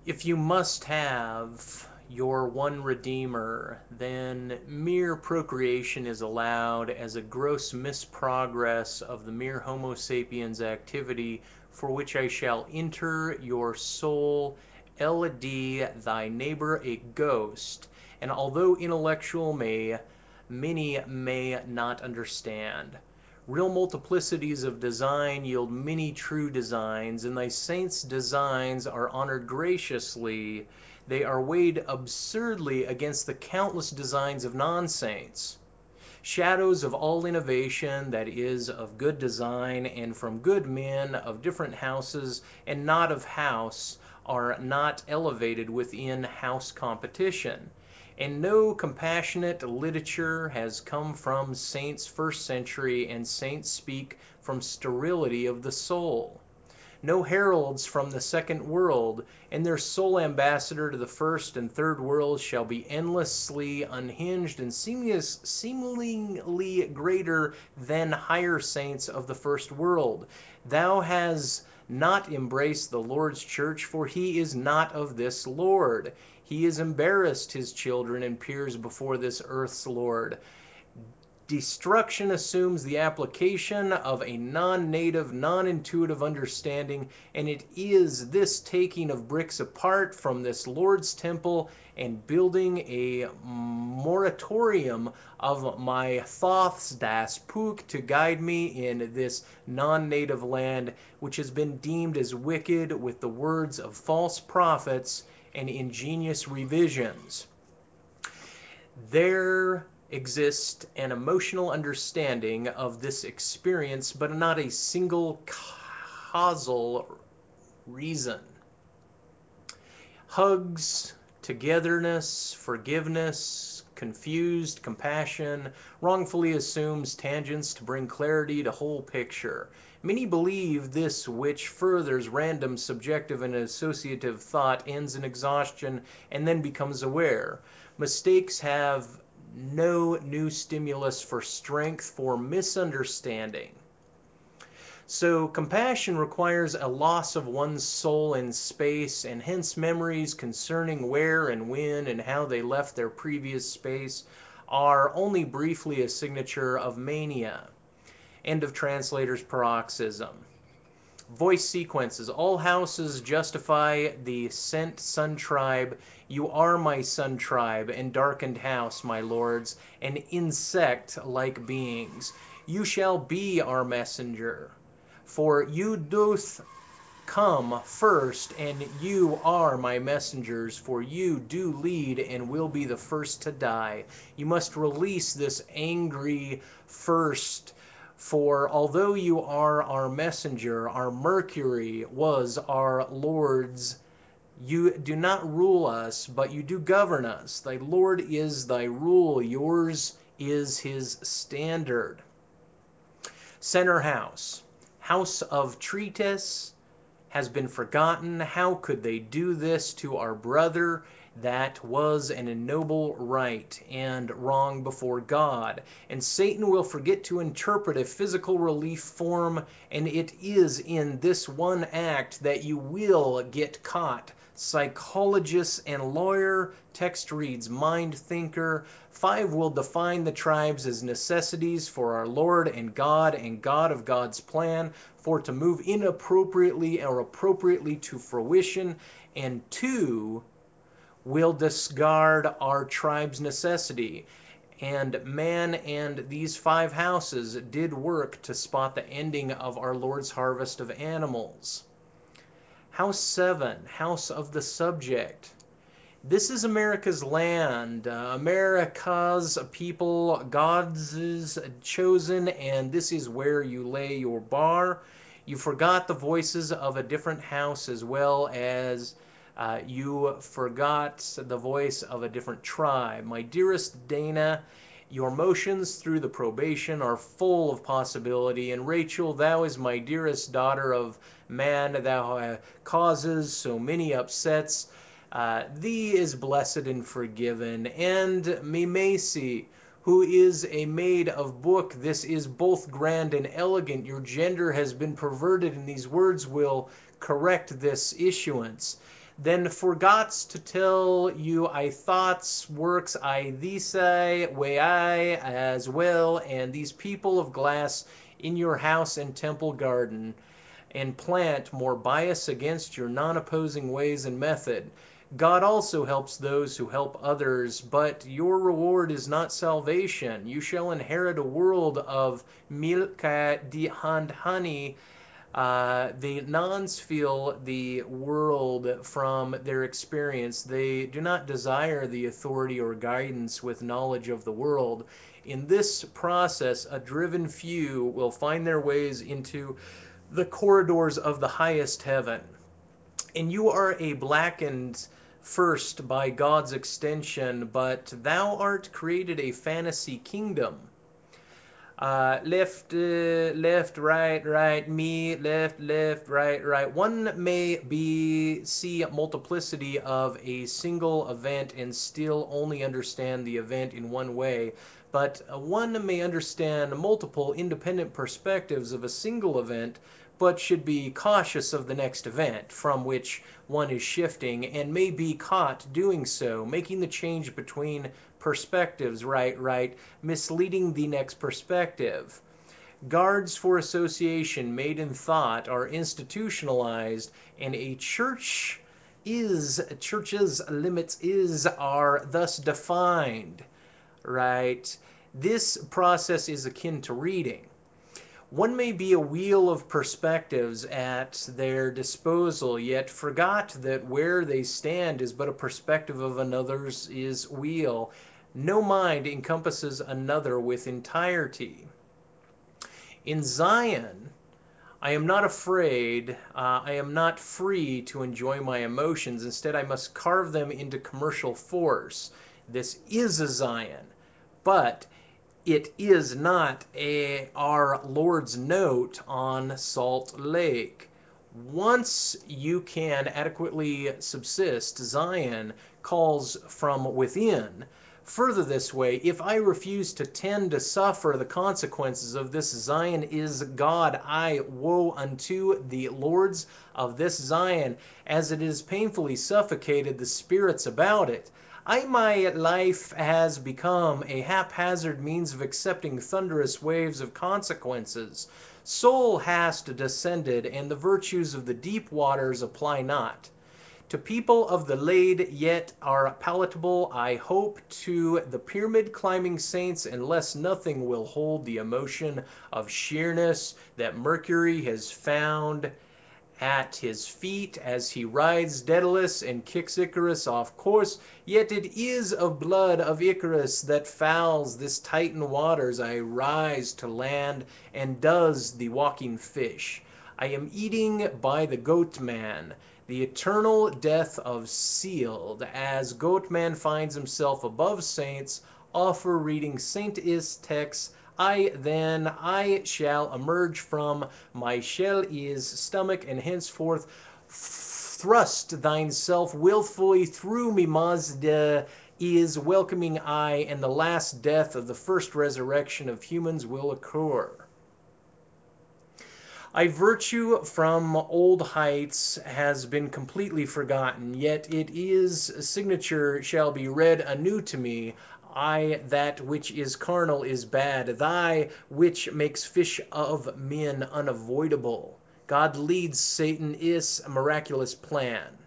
If you must have your one Redeemer, then mere procreation is allowed as a gross misprogress of the mere Homo sapiens activity, for which I shall enter your soul, L.D., thy neighbor a ghost, and although intellectual many may not understand. Real multiplicities of design yield many true designs, and thy saints' designs are honored graciously. They are weighed absurdly against the countless designs of non-saints. Shadows of all innovation that is of good design and from good men of different houses and not of house are not elevated within house competition. And no compassionate literature has come from saints first century, and saints speak from sterility of the soul. No heralds from the second world, and their sole ambassador to the first and third worlds shall be endlessly unhinged and seemingly greater than higher saints of the first world. Thou hast not embraced the Lord's church, for he is not of this Lord. He is embarrassed his children and peers before this earth's Lord. Destruction assumes the application of a non-native, non-intuitive understanding, and it is this taking of bricks apart from this Lord's temple and building a moratorium of my thoughts, das POOK, to guide me in this non-native land, which has been deemed as wicked with the words of false prophets and ingenious revisions. There exists an emotional understanding of this experience, but not a single causal reason. Hugs, togetherness, forgiveness, confused compassion, wrongfully assumes tangents to bring clarity to whole picture. Many believe this, which furthers random, subjective, and associative thought, ends in exhaustion and then becomes aware. Mistakes have no new stimulus for strength for misunderstanding. So compassion requires a loss of one's soul in space, and hence memories concerning where and when and how they left their previous space are only briefly a signature of mania. End of translator's paroxysm. Voice sequences. All houses justify the sent sun tribe. You are my sun tribe and darkened house, my lords, and insect-like beings. You shall be our messenger. For you doth come first, and you are my messengers, for you do lead and will be the first to die. You must release this angry first, for although you are our messenger, our Mercury was our Lord's. You do not rule us, but you do govern us. Thy Lord is thy rule, yours is his standard. Center house. House of treatise has been forgotten. How could they do this to our brother? That was an ignoble right and wrong before God. And Satan will forget to interpret a physical relief form, and it is in this one act that you will get caught. Psychologist and lawyer, text reads mind thinker. 5 will define the tribes as necessities for our Lord and God of God's plan, for to move inappropriately or appropriately to fruition. And 2 will discard our tribe's necessity. And man and these 5 houses did work to spot the ending of our Lord's harvest of animals. House 7, house of the subject. This is America's land, America's people, God's chosen, and this is where you lay your bar. You forgot the voices of a different house, as well as you forgot the voice of a different tribe. My dearest Dana, your motions through the probation are full of possibility, and Rachel, thou is my dearest daughter of man, thou causes so many upsets. Thee is blessed and forgiven, and Mimesi, who is a maid of book, this is both grand and elegant. Your gender has been perverted, and these words will correct this issuance. then forgots to tell you I thoughts, works I these way I as well, and these people of glass in your house and temple garden, and plant more bias against your non-opposing ways and method. God also helps those who help others, but your reward is not salvation. You shall inherit a world of milk and honey. The nuns feel the world from their experience. They do not desire the authority or guidance with knowledge of the world. In this process, a driven few will find their ways into the corridors of the highest heaven. And you are a blackened first by God's extension, but thou art created a fantasy kingdom. Left, right, me, left, right. One may see a multiplicity of a single event and still only understand the event in one way, but one may understand multiple independent perspectives of a single event, but should be cautious of the next event from which one is shifting, and may be caught doing so, making the change between perspectives, right, misleading the next perspective. Guards for association made in thought are institutionalized, and a church's limits are thus defined, right? This process is akin to reading. One may be a wheel of perspectives at their disposal, yet forgot that where they stand is but a perspective of another's is wheel. No mind encompasses another with entirety. In Zion, I am not afraid, I am not free to enjoy my emotions. Instead, I must carve them into commercial force. This is a Zion, but it is not our Lord's note on Salt Lake. Once you can adequately subsist, Zion calls from within. Further this way, if I refuse to tend to suffer the consequences of this Zion is God, I woe unto the lords of this Zion, as it is painfully suffocated the spirits about it. My life has become a haphazard means of accepting thunderous waves of consequences. Soul hast descended, and the virtues of the deep waters apply not. To people of the laid yet are palatable, I hope to the pyramid-climbing saints, unless nothing will hold the emotion of sheerness that Mercury has found at his feet as he rides Daedalus and kicks Icarus off course. Yet it is of blood of Icarus that fouls this Titan waters. I rise to land, and does the walking fish. I am eating by the goatman, the eternal death of sealed, as goatman finds himself above saints, offer reading Saint-is texts. I shall emerge from my shell is stomach, and henceforth thrust thine self willfully through me. Mazda is welcoming I, and the last death of the first resurrection of humans will occur. I virtue from old heights has been completely forgotten, yet it is signature shall be read anew to me. That which is carnal is bad, thy which makes fish of men unavoidable. God leads Satan is a miraculous plan.